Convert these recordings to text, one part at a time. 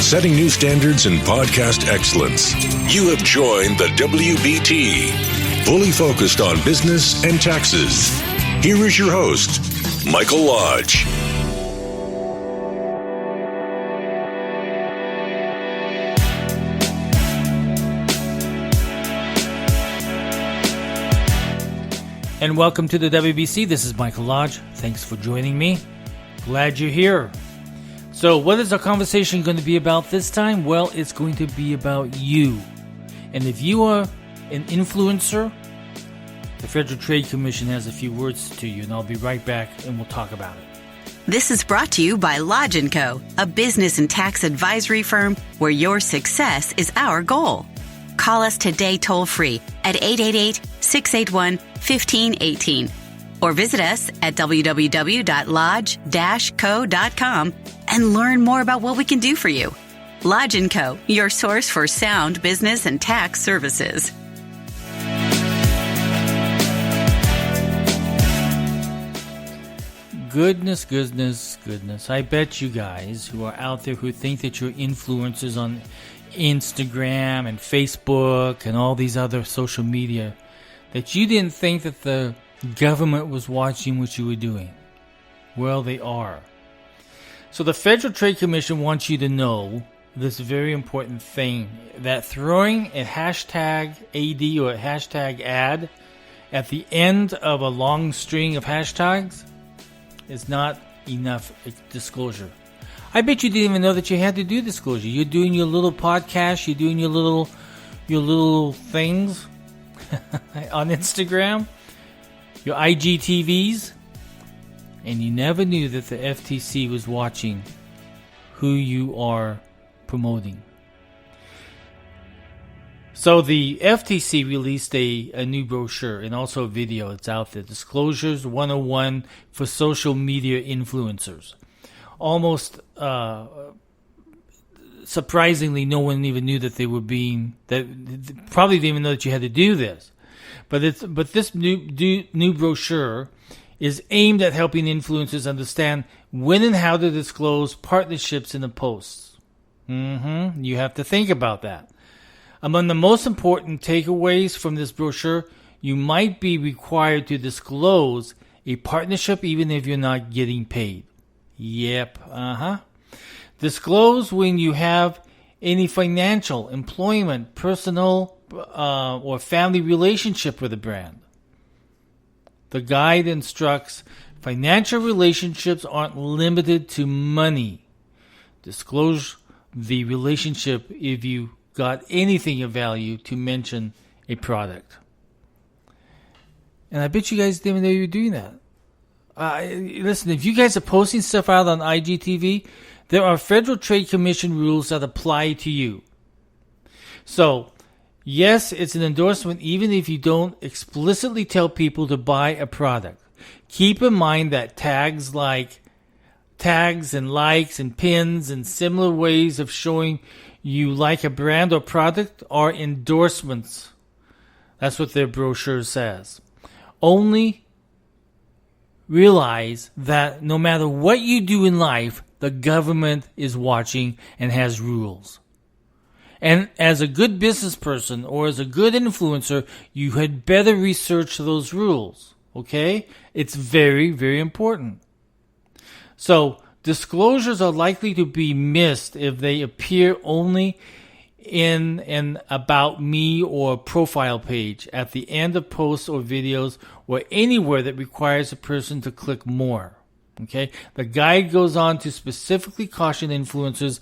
setting new standards in podcast excellence. You have joined the WBT, fully focused on business and taxes. Here is your host, Michael Lodge. And welcome to the WBC. This is Michael Lodge. Thanks for joining me. Glad you're here. So what is our conversation going to be about this time? Well, it's going to be about you. And if you are an influencer, the Federal Trade Commission has a few words to you, and I'll be right back and we'll talk about it. This is brought to you by Lodge & Co., a business and tax advisory firm where your success is our goal. Call us today toll-free at 888-681-1518 or visit us at www.lodge-co.com and learn more about what we can do for you. Lodge & Co., your source for sound business and tax services. Goodness. I bet you guys who are out there who think that you're influencers on Instagram and Facebook and all these other social media, that you didn't think that the government was watching what you were doing. Well, they are. So the Federal Trade Commission wants you to know this very important thing, that throwing a hashtag AD or a hashtag ad at the end of a long string of hashtags is not enough disclosure. I bet you didn't even know that you had to do disclosure. You're doing your little podcast, you're doing your little things on Instagram, your IGTVs, and you never knew that the FTC was watching who you are promoting. So the FTC released a new brochure and also a video. It's out there, Disclosures 101 for Social Media Influencers. Almost surprisingly, no one even knew that they were being, that probably didn't even know that you had to do this. But this new brochure is aimed at helping influencers understand when and how to disclose partnerships in the posts. You have to think about that. Among the most important takeaways from this brochure, you might be required to disclose a partnership even if you're not getting paid. Yep, Disclose when you have any financial, employment, personal, or family relationship with a brand. The guide instructs financial relationships aren't limited to money. Disclose the relationship if you got anything of value to mention a product. And I bet you guys didn't know you were doing that. Listen, if you guys are posting stuff out on IGTV, there are Federal Trade Commission rules that apply to you. So, yes, it's an endorsement even if you don't explicitly tell people to buy a product. Keep in mind that tags and likes and pins and similar ways of showing you like a brand or product are endorsements. That's what their brochure says. Only realize that no matter what you do in life, the government is watching and has rules. And as a good business person or as a good influencer, you had better research those rules. Okay? It's very, very important. So, disclosures are likely to be missed if they appear only in an About Me or profile page at the end of posts or videos or anywhere that requires a person to click more. Okay? The guide goes on to specifically caution influencers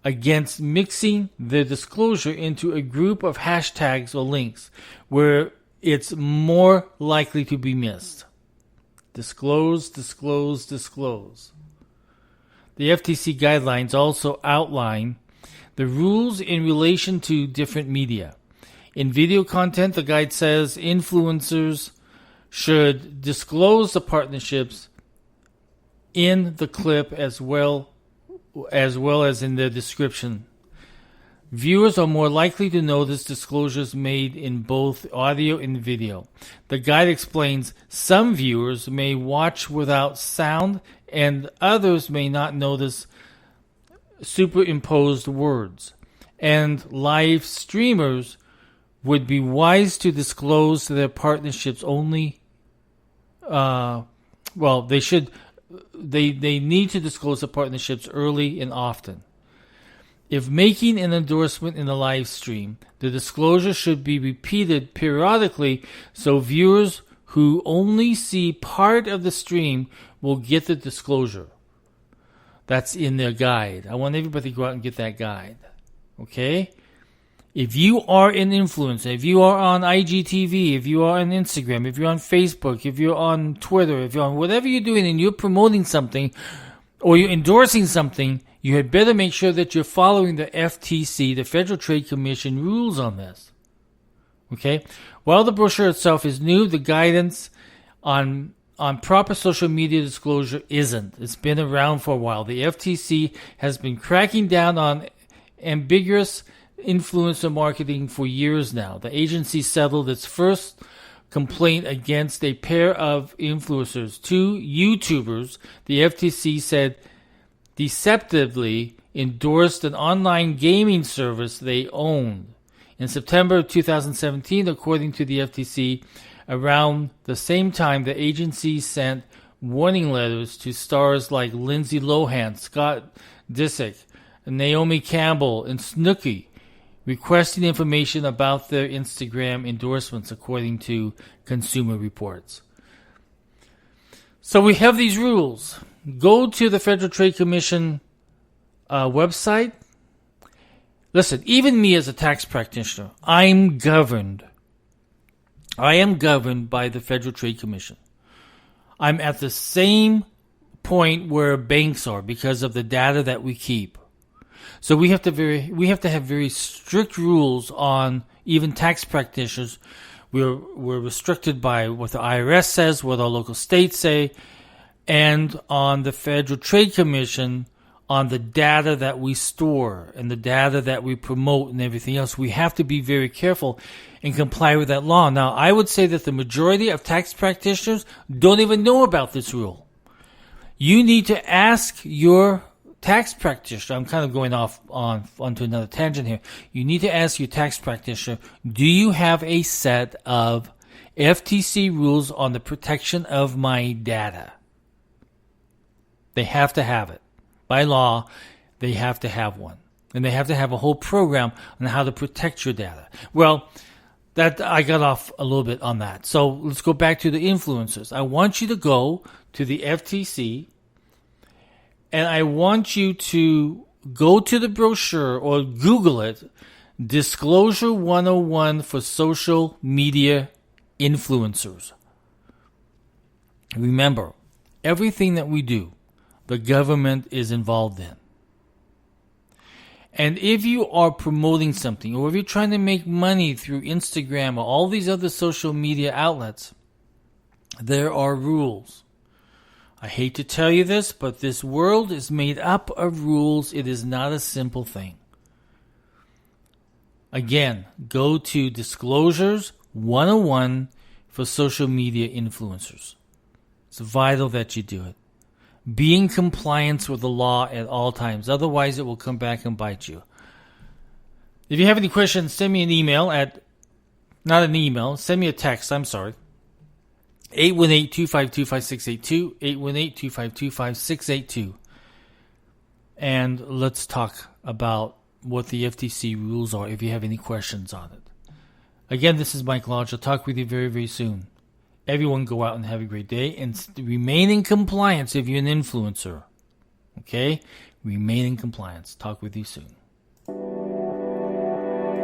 against mixing their disclosure into a group of hashtags or links where it's more likely to be missed. Disclose. The FTC guidelines also outline the rules in relation to different media. In video content, the guide says influencers should disclose the partnerships in the clip as well as in the description. Viewers are more likely to notice disclosures made in both audio and video. The guide explains some viewers may watch without sound and others may not notice superimposed words. And live streamers would be wise to disclose their partnerships only. They need to disclose the partnerships early and often. If making an endorsement in a live stream, the disclosure should be repeated periodically so viewers who only see part of the stream will get the disclosure. That's in their guide. I want everybody to go out and get that guide. Okay? If you are an influencer, if you are on IGTV, if you are on Instagram, if you're on Facebook, if you're on Twitter, if you're on whatever you're doing and you're promoting something or you're endorsing something, you had better make sure that you're following the FTC, the Federal Trade Commission rules on this. Okay? While the brochure itself is new, the guidance on proper social media disclosure isn't. It's been around for a while. The FTC has been cracking down on ambiguous influencer marketing for years now. The agency settled its first complaint against a pair of influencers, 2 YouTubers. The FTC said deceptively endorsed an online gaming service they owned. In September of 2017, according to the FTC, around the same time, the agency sent warning letters to stars like Lindsay Lohan, Scott Disick, Naomi Campbell, and Snooki, requesting information about their Instagram endorsements, according to Consumer Reports. So we have these rules. Go to the Federal Trade Commission website. Listen, even me as a tax practitioner, I am governed by the Federal Trade Commission. I'm at the same point where banks are because of the data that we keep. So we have to have very strict rules on even tax practitioners. We're restricted by what the IRS says, what our local states say, and on the Federal Trade Commission on the data that we store and the data that we promote and everything else. We have to be very careful and comply with that law. Now, I would say that the majority of tax practitioners don't even know about this rule. You need to ask your tax practitioner. I'm kind of going off onto another tangent here. You need to ask your tax practitioner, do you have a set of FTC rules on the protection of my data? They have to have it. By law, they have to have one. And they have to have a whole program on how to protect your data. Well, that I got off a little bit on that. So let's go back to the influencers. I want you to go to the FTC, and I want you to go to the brochure or Google it, Disclosure 101 for Social Media Influencers. Remember, everything that we do, the government is involved in. And if you are promoting something, or if you're trying to make money through Instagram or all these other social media outlets, there are rules. I hate to tell you this, but this world is made up of rules. It is not a simple thing. Again, go to Disclosures 101 for social media influencers. It's vital that you do it. Be in compliance with the law at all times. Otherwise, it will come back and bite you. If you have any questions, send me an email send me a text, 818-252-5682, 818-252-5682. And let's talk about what the FTC rules are if you have any questions on it. Again, this is Mike Lodge. I'll talk with you very, very soon. Everyone go out and have a great day and remain in compliance if you're an influencer. Okay? Remain in compliance. Talk with you soon.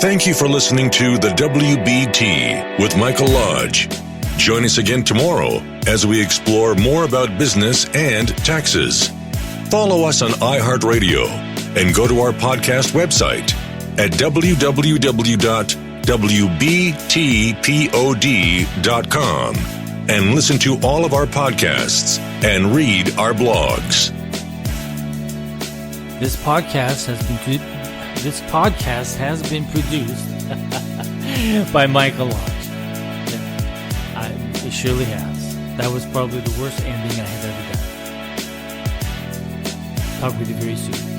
Thank you for listening to the WBT with Michael Lodge. Join us again tomorrow as we explore more about business and taxes. Follow us on iHeartRadio and go to our podcast website at www.wbtpod.com and listen to all of our podcasts and read our blogs. This podcast has been produced by Michael Lodge. It surely has. That was probably the worst ending I have ever done. Talk with you very soon.